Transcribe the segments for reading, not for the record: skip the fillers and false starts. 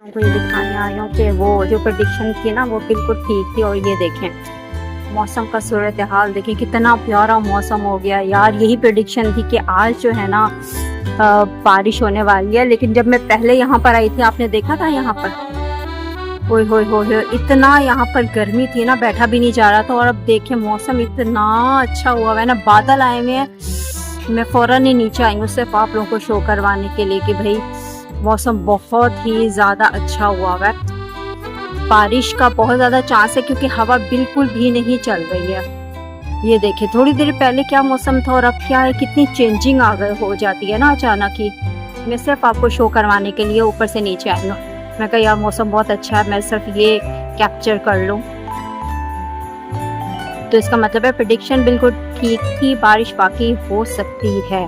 को ये दिखाने आई हूँ कि वो जो प्रेडिक्शन थी ना वो बिल्कुल ठीक थी। और ये देखें मौसम का सूरत हाल, देखें कितना प्यारा मौसम हो गया यार। यही प्रेडिक्शन थी कि आज जो है ना बारिश होने वाली है। लेकिन जब मैं पहले यहाँ पर आई थी, आपने देखा था यहाँ पर ओए होए होए इतना यहाँ पर गर्मी थी ना, बैठा भी नहीं जा रहा था। और अब देखें मौसम इतना अच्छा हुआ है ना, बादल आए हुए हैं। मैं फौरन ही नीचे आई हूँ सिर्फ आप लोगों को शो करवाने के लिए कि भाई मौसम बहुत ही ज़्यादा अच्छा हुआ है। बारिश का बहुत ज़्यादा चांस है क्योंकि हवा बिल्कुल भी नहीं चल रही है। ये देखिए थोड़ी देर पहले क्या मौसम था और अब क्या है, कितनी चेंजिंग आ गई हो जाती है ना अचानक ही। मैं सिर्फ आपको शो करवाने के लिए ऊपर से नीचे आई हूँ। मैं कहा यार मौसम बहुत अच्छा है, मैं सिर्फ ये कैप्चर कर लूँ। तो इसका मतलब है प्रेडिक्शन बिल्कुल ठीक थी, बारिश बाकी हो सकती है।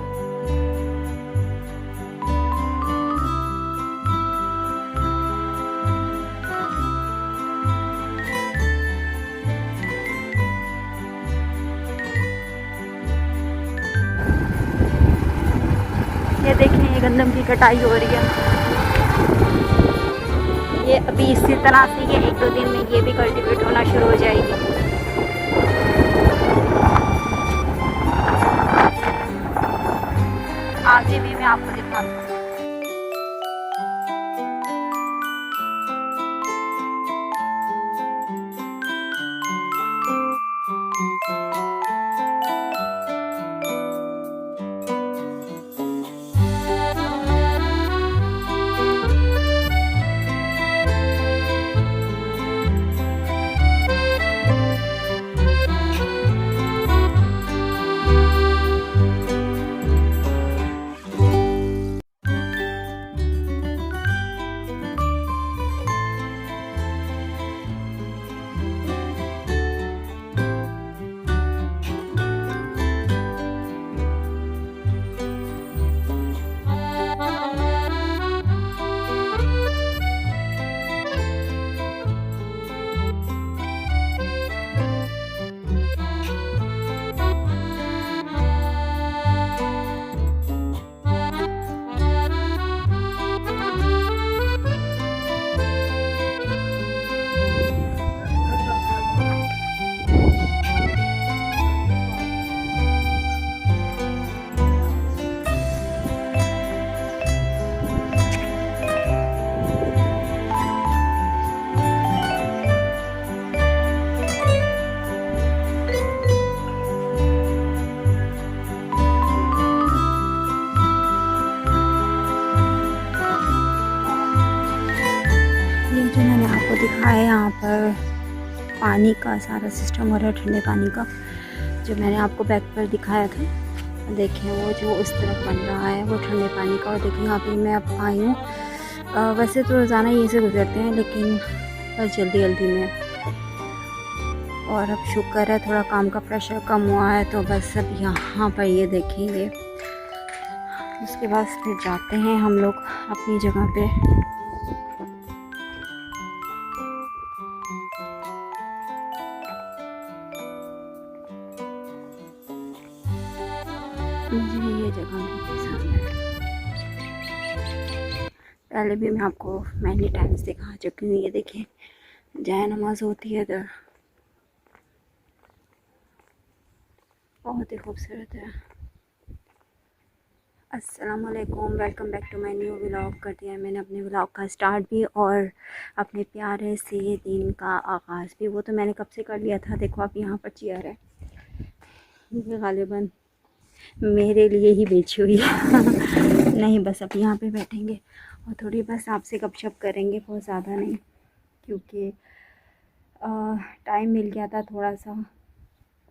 ये देखें ये गंदम की कटाई हो रही है। ये अभी इसी तरह से ये 1-2 दिन में ये भी कल्टीवेट होना शुरू हो जाएगी। आगे भी मैं आपको दिखाती हूँ। जो मैंने आपको दिखाया यहाँ पर पानी का सारा सिस्टम हो रहा है, ठंडे पानी का, जो मैंने आपको बैक पर दिखाया था। देखें वो जो उस तरफ बन रहा है वो ठंडे पानी का। और देखिए यहाँ पे मैं अब आई हूँ। वैसे तो रोज़ाना यहीं से गुजरते हैं लेकिन बस जल्दी जल्दी में। और अब शुक्र है थोड़ा काम का प्रेशर कम हुआ है, तो बस अब यहाँ पर ये देखेंगे। उसके बाद फिर जाते हैं हम लोग अपनी जगह पे। मुझे ये जगह बहुत पसंद है। पहले भी मैं आपको मैनी टाइम्स दिखा चुकी हूँ। ये देखिए जाए नमाज होती है इधर, बहुत ही खूबसूरत है। अस्सलाम वालेकुम, welcome back to my new vlog. कर दिया है मैंने अपने व्लॉग का स्टार्ट भी और अपने प्यारे से दिन का आगाज़ भी। वो तो मैंने कब से कर लिया था। देखो आप यहाँ पर चेयर है, ये गालिबन मेरे लिए ही बेची हुई है। नहीं बस अब यहाँ पे बैठेंगे और थोड़ी बस आपसे गपशप करेंगे, बहुत ज़्यादा नहीं, क्योंकि टाइम मिल गया था थोड़ा सा।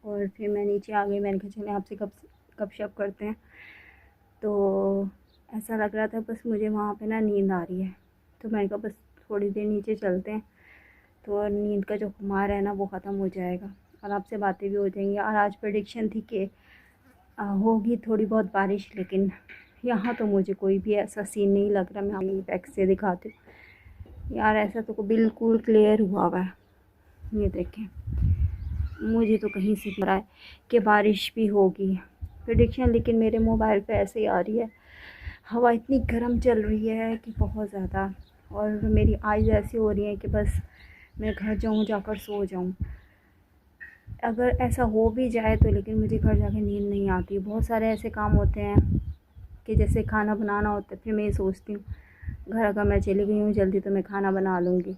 और फिर मैं नीचे आ गई, मैंने कहा चले आपसे गपशप करते हैं। तो ऐसा लग रहा था बस मुझे वहाँ पे ना नींद आ रही है, तो मैंने कहा बस थोड़ी देर नीचे चलते हैं तो नींद का जो खुमार है ना वो ख़त्म हो जाएगा और आपसे बातें भी हो जाएंगी। और आज प्रेडिक्शन थी कि होगी थोड़ी बहुत बारिश, लेकिन यहाँ तो मुझे कोई भी ऐसा सीन नहीं लग रहा। मैं बैक से दिखाती हूँ यार, ऐसा तो बिल्कुल क्लियर हुआ है। ये देखें मुझे तो कहीं से लग रहा है कि बारिश भी होगी प्रेडिक्शन, लेकिन मेरे मोबाइल पे ऐसे ही आ रही है। हवा इतनी गर्म चल रही है कि बहुत ज़्यादा। और मेरी आइज़ ऐसी हो रही हैं कि बस मैं घर जाऊँ, जाकर सो जाऊँ। अगर ऐसा हो भी जाए तो लेकिन मुझे घर जाके नींद नहीं आती। बहुत सारे ऐसे काम होते हैं कि जैसे खाना बनाना होता है, फिर मैं ये सोचती हूँ घर अगर मैं चली गई हूँ जल्दी तो मैं खाना बना लूँगी,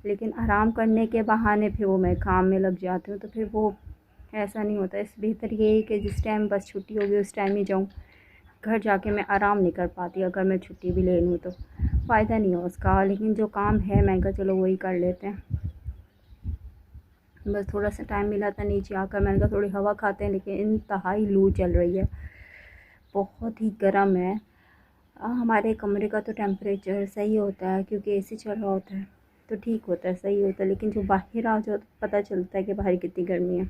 लेकिन आराम करने के बहाने फिर वो मैं काम में लग जाती हूँ, तो फिर वो ऐसा नहीं होता। इस बेहतर ये है कि जिस टाइम बस छुट्टी होगी उस टाइम ही जाऊँ। घर जाके मैं आराम नहीं कर पाती, अगर मैं छुट्टी भी ले लूँ तो फ़ायदा नहीं हो उसका। लेकिन जो काम है मैं कहा चलो वही कर लेते हैं। बस थोड़ा सा टाइम मिला था नीचे आकर, मैंने कहा थोड़ी हवा खाते हैं, लेकिन इंतहाई लू चल रही है, बहुत ही गर्म है। हमारे कमरे का तो टेम्परेचर सही होता है क्योंकि एसी चल रहा होता है, तो ठीक होता है, सही होता है। लेकिन जो बाहर आ जाओ तो पता चलता है कि बाहर कितनी गर्मी है।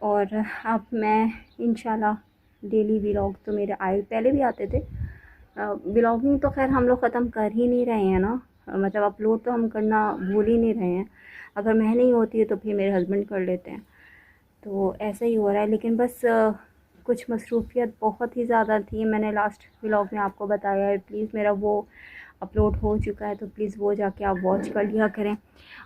और अब मैं इंशाल्लाह डेली व्लॉग तो मेरे आए, पहले भी आते थे। व्लॉगिंग तो खैर हम लोग ख़त्म कर ही नहीं रहे हैं ना, मतलब अपलोड तो हम करना भूल ही नहीं रहे हैं। अगर मैं नहीं होती है तो फिर मेरे हस्बैंड कर लेते हैं, तो ऐसा ही हो रहा है। लेकिन बस कुछ मसरूफ़ियत बहुत ही ज़्यादा थी। मैंने लास्ट व्लॉग में आपको बताया है, प्लीज़ मेरा वो अपलोड हो चुका है, तो प्लीज़ वो जाके आप वॉच कर लिया करें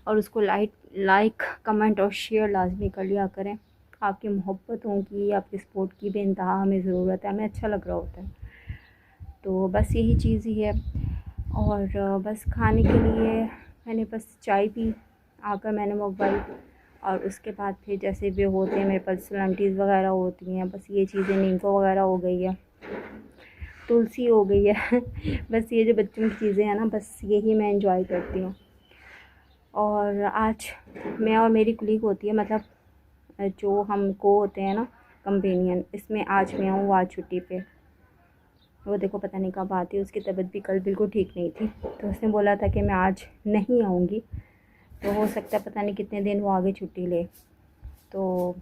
और उसको लाइक कमेंट और शेयर लाजमी कर लिया करें। आपकी मोहब्बतों की, आपकी सपोर्ट की बेइंतहा हमें ज़रूरत है, हमें अच्छा लग रहा होता है। तो बस यही चीज़ ही है। और बस खाने के लिए मैंने बस चाय पी, आकर मैंने मंगवाई, और उसके बाद फिर जैसे भी होते हैं मेरे पास सलांटीज़ वगैरह होती हैं, बस ये चीज़ें नींबू वगैरह हो गई है, तुलसी हो गई है बस ये जो बच्चों की चीज़ें हैं ना, बस यही मैं इंजॉय करती हूँ। और आज मैं और मेरी कुलीग होती है, मतलब जो हमको होते हैं ना कंपेनियन, इसमें आज मैं हूँ आज छुट्टी पे। वो देखो पता नहीं कब आती है, उसकी तबीयत भी कल बिल्कुल ठीक नहीं थी, तो उसने बोला था कि मैं आज नहीं आऊँगी, तो हो सकता है पता नहीं कितने दिन वो आगे छुट्टी ले। तो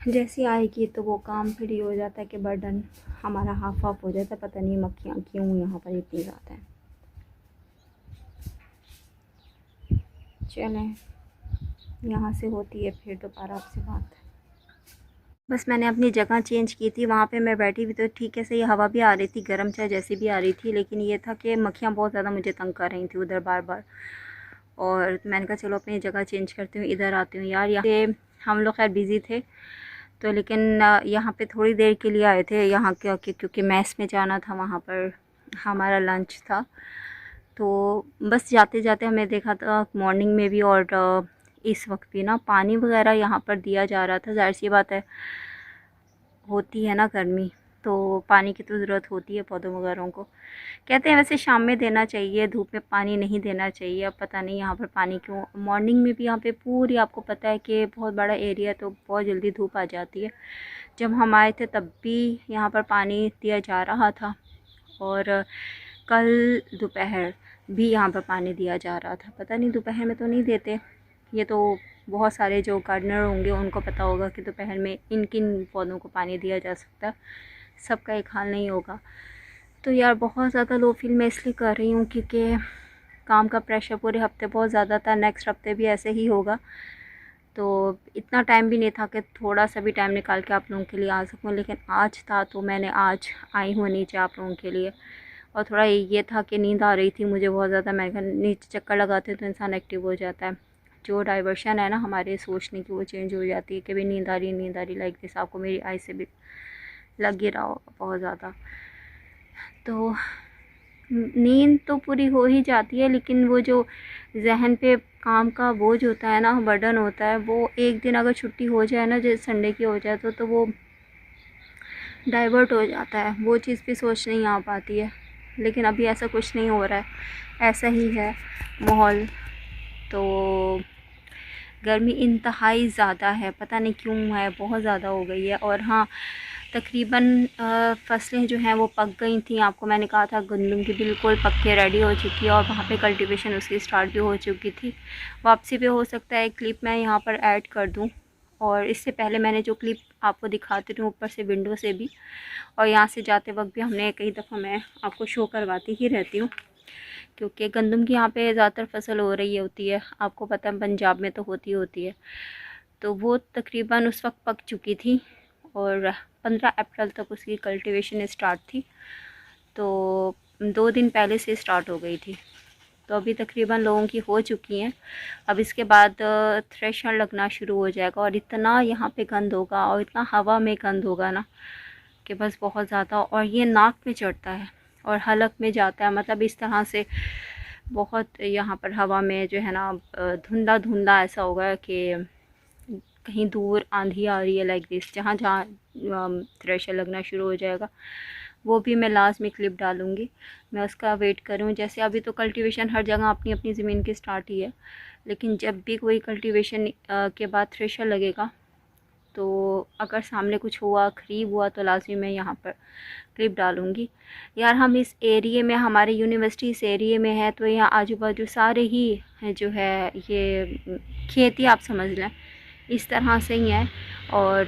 जैसी आएगी तो वो काम फिर ये हो जाता है कि बर्डन हमारा हाफ हाफ हो जाता है। पता नहीं मक्खियाँ क्यों यहाँ पर इतनी ज़्यादा हैं। चलें, यहाँ से होती है फिर दोबारा आपसे बात। बस मैंने अपनी जगह चेंज की थी, वहाँ पे मैं बैठी हुई तो ठीक है, सही हवा भी आ रही थी, गर्म चाय जैसी भी आ रही थी, लेकिन ये था कि मक्खियाँ बहुत ज़्यादा मुझे तंग कर रही थी उधर बार बार। और मैंने कहा चलो अपनी जगह चेंज करती हूँ, इधर आती हूँ। यार यहाँ हम लोग खैर बिज़ी थे तो, लेकिन यहाँ पे थोड़ी देर के लिए आए थे यहाँ के, क्योंकि मैस में जाना था, वहाँ पर हमारा लंच था। तो बस जाते जाते हमें देखा था मॉर्निंग में भी और इस वक्त भी ना पानी वगैरह यहाँ पर दिया जा रहा था। ज़ाहिर सी बात है, होती है ना गर्मी, तो पानी की तो ज़रूरत होती है पौधों वगैरह को। कहते हैं वैसे शाम में देना चाहिए, धूप में पानी नहीं देना चाहिए। अब पता नहीं यहाँ पर पानी क्यों, मॉर्निंग में भी यहाँ पे पूरी, आपको पता है कि बहुत बड़ा एरिया, तो बहुत जल्दी धूप आ जाती है। जब हम आए थे तब भी यहाँ पर पानी दिया जा रहा था, और कल दोपहर भी यहाँ पर पानी दिया जा रहा था। पता नहीं दोपहर में तो नहीं देते, ये तो बहुत सारे जो गार्डनर होंगे उनको पता होगा कि दोपहर में इन किन पौधों को पानी दिया जा सकता है, सबका एक हाल नहीं होगा। तो यार बहुत ज़्यादा लो फील मैं इसलिए कर रही हूँ क्योंकि काम का प्रेशर पूरे हफ्ते बहुत ज़्यादा था, नेक्स्ट हफ्ते भी ऐसे ही होगा। तो इतना टाइम भी नहीं था कि थोड़ा सा भी टाइम निकाल के आप लोगों के लिए आ सकूँ, लेकिन आज था तो मैंने आज आई हूँ नीचे आप लोगों के लिए। और थोड़ा ये था कि नींद आ रही थी मुझे बहुत ज़्यादा, मैं नीचे चक्कर लगाते तो इंसान एक्टिव हो जाता है। जो डाइवर्शन है ना हमारे सोचने की, वो चेंज हो जाती है कि भाई नींद आ रही लाइक दिस। आपको मेरी आई से भी लग ही रहा हो बहुत ज़्यादा। तो नींद तो पूरी हो ही जाती है, लेकिन वो जो जहन पे काम का बोझ होता है ना, बर्डन होता है, वो एक दिन अगर छुट्टी हो जाए ना, जैसे संडे की हो जाए तो वो डाइवर्ट हो जाता है, वो चीज़ भी सोच नहीं आ पाती है। लेकिन अभी ऐसा कुछ नहीं हो रहा है, ऐसा ही है माहौल। तो गर्मी इंतहाई ज़्यादा है, पता नहीं क्यों है, बहुत ज़्यादा हो गई है। और हाँ, तकरीबन फसलें जो हैं वो पक गई थी। आपको मैंने कहा था गंदम की बिल्कुल पक के रेडी हो चुकी है, और वहाँ पे कल्टीवेशन उसकी स्टार्ट भी हो चुकी थी। वापसी पे हो सकता है एक क्लिप मैं यहाँ पर ऐड कर दूँ, और इससे पहले मैंने जो क्लिप आपको दिखाती हूँ ऊपर से विंडो से भी, और यहाँ से जाते वक्त भी हमने कई दफ़ा मैं आपको शो करवाती ही रहती हूँ, क्योंकि गंदम की यहाँ पे ज़्यादातर फसल हो रही होती है। आपको पता है पंजाब में तो होती है। तो वो तकरीबन उस वक्त पक चुकी थी, और 15 अप्रैल तक उसकी कल्टीवेशन स्टार्ट थी। तो 2 दिन पहले से स्टार्ट हो गई थी, तो अभी तकरीबन लोगों की हो चुकी हैं। अब इसके बाद थ्रेशर लगना शुरू हो जाएगा और इतना यहाँ पे गंद होगा और इतना हवा में गंद होगा ना कि बस बहुत ज़्यादा। और ये नाक में चढ़ता है और हलक में जाता है, मतलब इस तरह से बहुत यहाँ पर हवा में जो है ना धुंधला धुंधला ऐसा होगा कि कहीं दूर आंधी आ रही है लाइक दिस। जहाँ जहाँ थ्रेशर लगना शुरू हो जाएगा वो भी मैं लाजमी क्लिप डालूँगी, मैं उसका वेट करूँ। जैसे अभी तो कल्टीवेशन हर जगह अपनी अपनी ज़मीन की स्टार्ट ही है, लेकिन जब भी कोई कल्टीवेशन के बाद थ्रेशर लगेगा तो अगर सामने कुछ हुआ ख़रीब हुआ तो लाजमी मैं यहाँ पर क्लिप डालूँगी। यार हम इस एरिए में, हमारे यूनिवर्सिटी इस एरिए में है, तो यहाँ आजू बाजू सारे ही जो है ये खेती आप समझ लें इस तरह से ही है। और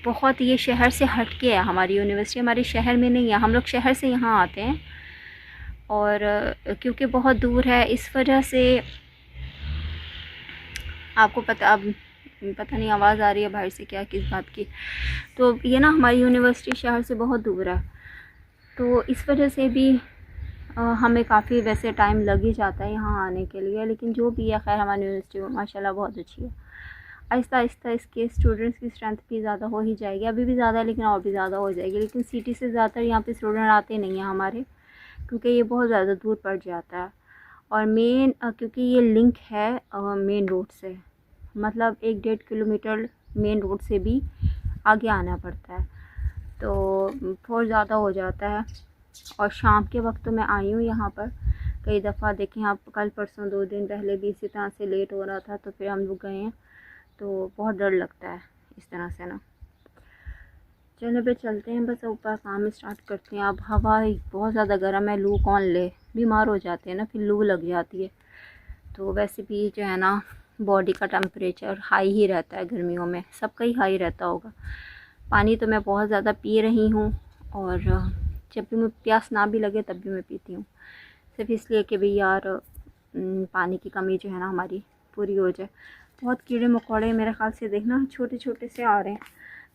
बहुत ये शहर से हट के है हमारी यूनिवर्सिटी, हमारे शहर में नहीं है। हम लोग शहर से यहाँ आते हैं और क्योंकि बहुत दूर है इस वजह से आपको पता नहीं आवाज़ आ रही है बाहर से क्या, किस बात की। तो ये ना हमारी यूनिवर्सिटी शहर से बहुत दूर है, तो इस वजह से भी हमें काफ़ी वैसे टाइम लग ही जाता है यहाँ आने के लिए। लेकिन जो भी है खैर हमारी यूनिवर्सिटी माशाल्लाह बहुत अच्छी है। आहिस्ता आहिस्ता इसके स्टूडेंट्स की स्ट्रेंथ भी ज़्यादा हो ही जाएगी, अभी भी ज़्यादा है लेकिन और भी ज़्यादा हो जाएगी। लेकिन सिटी से ज़्यादातर यहाँ पे स्टूडेंट आते नहीं हैं हमारे, क्योंकि ये बहुत ज़्यादा दूर पड़ जाता है। और मेन क्योंकि ये लिंक है मेन रोड से, मतलब 1-1.5 किलोमीटर मेन रोड से भी आगे आना पड़ता है, तो बहुत ज़्यादा हो जाता है। और शाम के वक्त तो मैं आई हूँ यहाँ पर कई दफ़ा, देखें आप कल परसों 2 दिन पहले भी इसी तरह से लेट हो रहा था, तो फिर हम लोग गए हैं, तो बहुत डर लगता है इस तरह से ना। चलो फिर चलते हैं, बस ऊपर काम स्टार्ट करते हैं। अब हवा बहुत ज़्यादा गर्म है, लू कौन ले, बीमार हो जाते हैं ना, फिर लू लग जाती है। तो वैसे भी जो है ना बॉडी का टेम्परेचर हाई ही रहता है गर्मियों में, सबका ही हाई रहता होगा। पानी तो मैं बहुत ज़्यादा पी रही हूँ और जब भी मुझे प्यास ना भी लगे तब भी मैं पीती हूँ, सिर्फ इसलिए कि भाई यार पानी की कमी जो है ना हमारी पूरी हो जाए। बहुत कीड़े मकोड़े मेरे ख्याल से देखना छोटे छोटे से आ रहे हैं।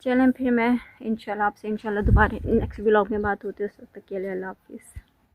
चलें फिर मैं इंशाल्लाह आपसे इंशाल्लाह दोबारा नेक्स्ट व्लॉग में बात होती है, उस वक्त तक के लिए अल्लाह हाफिज़।